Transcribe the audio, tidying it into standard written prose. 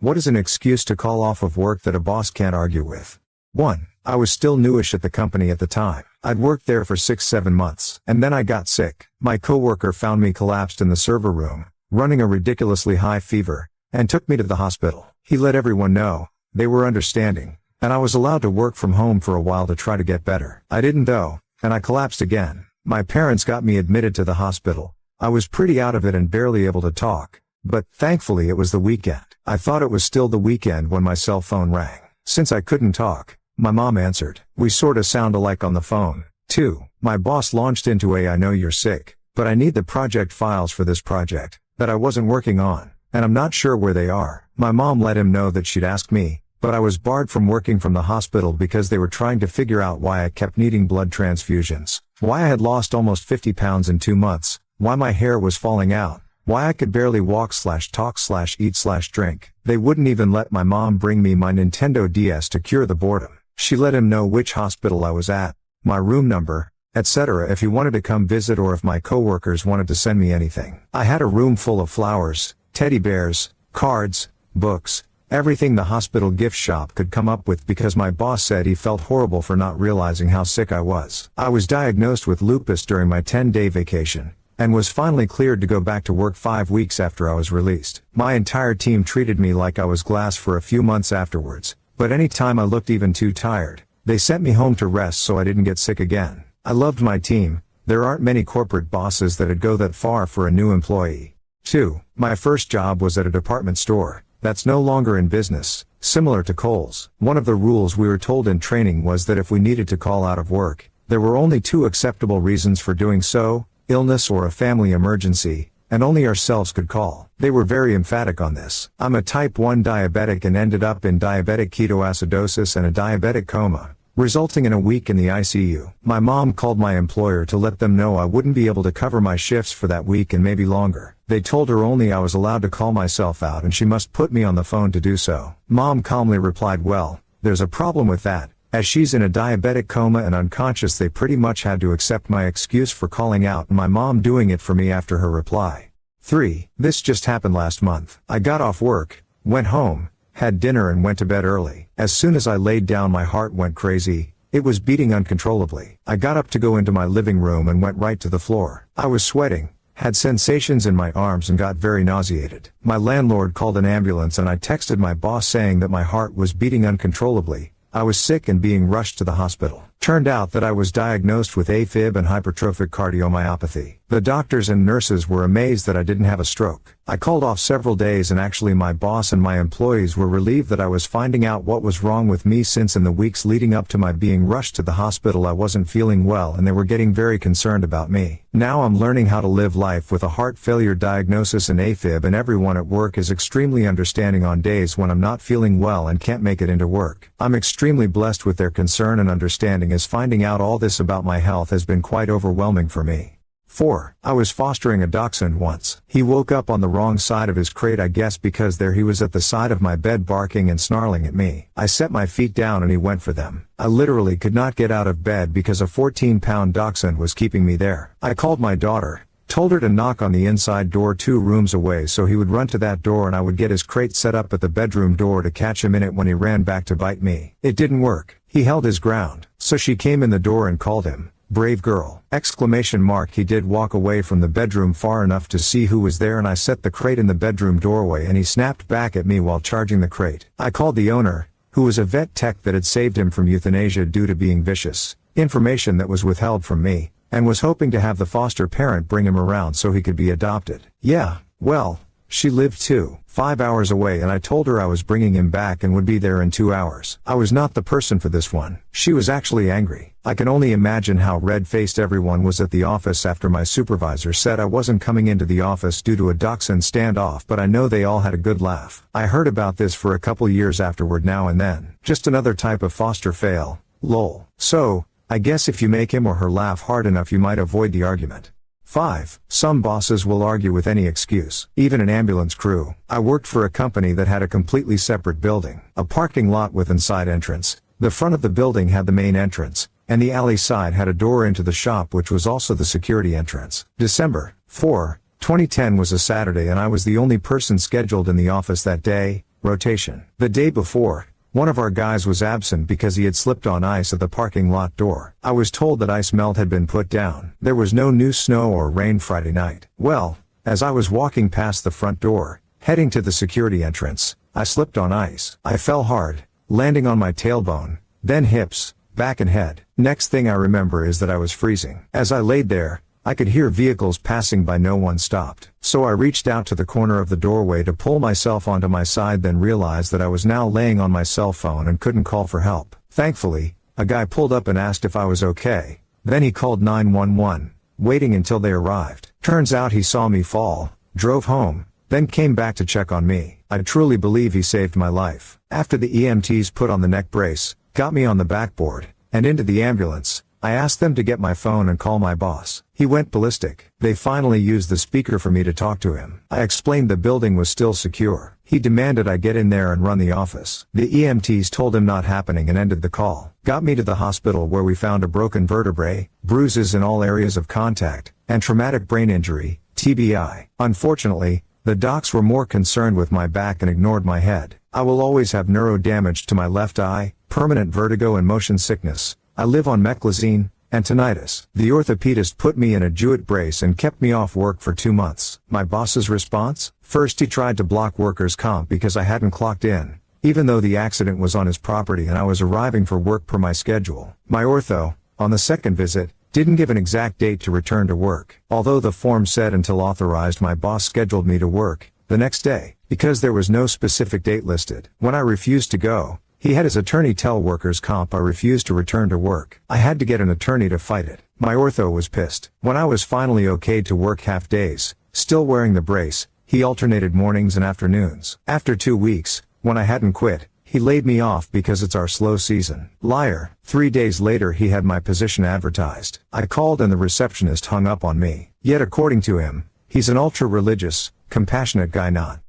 What is an excuse to call off of work that a boss can't argue with? 1. I was still newish at the company at the time. I'd worked there for 6-7 months, and then I got sick. My coworker found me collapsed in the server room, running a ridiculously high fever, and took me to the hospital. He let everyone know. They were understanding, and I was allowed to work from home for a while to try to get better. I didn't though, and I collapsed again. My parents got me admitted to the hospital. I was pretty out of it and barely able to talk, but thankfully it was the weekend. I thought it was still the weekend when my cell phone rang. Since I couldn't talk, my mom answered. We sorta sound alike on the phone. 2. My boss launched into I know you're sick, but I need the project files for this project that I wasn't working on, and I'm not sure where they are. My mom let him know that she'd ask me, but I was barred from working from the hospital because they were trying to figure out why I kept needing blood transfusions, why I had lost almost 50 pounds in 2 months, why my hair was falling out, why I could barely walk/talk/eat/drink. They wouldn't even let my mom bring me my Nintendo DS to cure the boredom. She let him know which hospital I was at, my room number, etc. if he wanted to come visit or if my coworkers wanted to send me anything. I had a room full of flowers, teddy bears, cards, books, everything the hospital gift shop could come up with because my boss said he felt horrible for not realizing how sick I was. I was diagnosed with lupus during my 10-day vacation, and was finally cleared to go back to work 5 weeks after I was released. My entire team treated me like I was glass for a few months afterwards, but any time I looked even too tired, they sent me home to rest so I didn't get sick again. I loved my team. There aren't many corporate bosses that'd go that far for a new employee. 2. My first job was at a department store that's no longer in business, similar to Kohl's. One of the rules we were told in training was that if we needed to call out of work, there were only 2 acceptable reasons for doing so: illness or a family emergency, and only ourselves could call. They were very emphatic on this. I'm a type 1 diabetic and ended up in diabetic ketoacidosis and a diabetic coma, resulting in a week in the ICU. My mom called my employer to let them know I wouldn't be able to cover my shifts for that week and maybe longer. They told her only I was allowed to call myself out and she must put me on the phone to do so. Mom calmly replied, well, there's a problem with that. As she's in a diabetic coma and unconscious, they pretty much had to accept my excuse for calling out and my mom doing it for me after her reply. 3. This just happened last month. I got off work, went home, had dinner and went to bed early. As soon as I laid down, my heart went crazy. It was beating uncontrollably. I got up to go into my living room and went right to the floor. I was sweating, had sensations in my arms and got very nauseated. My landlord called an ambulance and I texted my boss saying that my heart was beating uncontrollably. I was sick and being rushed to the hospital. Turned out that I was diagnosed with AFib and hypertrophic cardiomyopathy. The doctors and nurses were amazed that I didn't have a stroke. I called off several days and actually my boss and my employees were relieved that I was finding out what was wrong with me, since in the weeks leading up to my being rushed to the hospital I wasn't feeling well and they were getting very concerned about me. Now I'm learning how to live life with a heart failure diagnosis and AFib, and everyone at work is extremely understanding on days when I'm not feeling well and can't make it into work. I'm extremely blessed with their concern and understanding, as finding out all this about my health has been quite overwhelming for me. 4. I was fostering a dachshund once. He woke up on the wrong side of his crate, I guess because there he was at the side of my bed barking and snarling at me. I set my feet down and he went for them. I literally could not get out of bed because a 14-pound dachshund was keeping me there. I called my daughter, told her to knock on the inside door 2 rooms away so he would run to that door and I would get his crate set up at the bedroom door to catch him in it when he ran back to bite me. It didn't work. He held his ground. So she came in the door and called him. Brave girl! ! He did walk away from the bedroom far enough to see who was there and I set the crate in the bedroom doorway and he snapped back at me while charging the crate. I called the owner, who was a vet tech that had saved him from euthanasia due to being vicious, information that was withheld from me, and was hoping to have the foster parent bring him around so he could be adopted. Yeah, well, she lived 5 hours away and I told her I was bringing him back and would be there in 2 hours. I was not the person for this one. She was actually angry. I can only imagine how red-faced everyone was at the office after my supervisor said I wasn't coming into the office due to a dachshund standoff, but I know they all had a good laugh. I heard about this for a couple years afterward now and then. Just another type of foster fail. Lol. So, I guess if you make him or her laugh hard enough you might avoid the argument. 5. Some bosses will argue with any excuse, even an ambulance crew. I worked for a company that had a completely separate building, a parking lot with inside entrance. The front of the building had the main entrance, and the alley side had a door into the shop which was also the security entrance. December 4, 2010 was a Saturday and I was the only person scheduled in the office that day. Rotation. The day before, one of our guys was absent because he had slipped on ice at the parking lot door. I was told that ice melt had been put down. There was no new snow or rain Friday night. Well, as I was walking past the front door, heading to the security entrance, I slipped on ice. I fell hard, landing on my tailbone, then hips, back and head. Next thing I remember is that I was freezing. As I laid there, I could hear vehicles passing by, no one stopped. So I reached out to the corner of the doorway to pull myself onto my side, then realized that I was now laying on my cell phone and couldn't call for help. Thankfully, a guy pulled up and asked if I was okay. Then he called 911, waiting until they arrived. Turns out he saw me fall, drove home, then came back to check on me. I truly believe he saved my life. After the EMTs put on the neck brace, got me on the backboard, and into the ambulance, I asked them to get my phone and call my boss. He went ballistic. They finally used the speaker for me to talk to him. I explained the building was still secure. He demanded I get in there and run the office. The EMTs told him not happening and ended the call. Got me to the hospital where we found a broken vertebrae, bruises in all areas of contact, and traumatic brain injury, TBI. Unfortunately, the docs were more concerned with my back and ignored my head. I will always have neuro damage to my left eye, permanent vertigo and motion sickness. I live on meclizine and tinnitus. The orthopedist put me in a Jewett brace and kept me off work for 2 months. My boss's response? First he tried to block workers' comp because I hadn't clocked in, even though the accident was on his property and I was arriving for work per my schedule. My ortho, on the second visit, didn't give an exact date to return to work. Although the form said until authorized, my boss scheduled me to work the next day, because there was no specific date listed. When I refused to go, he had his attorney tell workers' comp I refused to return to work. I had to get an attorney to fight it. My ortho was pissed. When I was finally okayed to work half days, still wearing the brace, he alternated mornings and afternoons. After 2 weeks, when I hadn't quit, he laid me off because it's our slow season. Liar. 3 days later he had my position advertised. I called and the receptionist hung up on me. Yet according to him, he's an ultra-religious, compassionate guy, not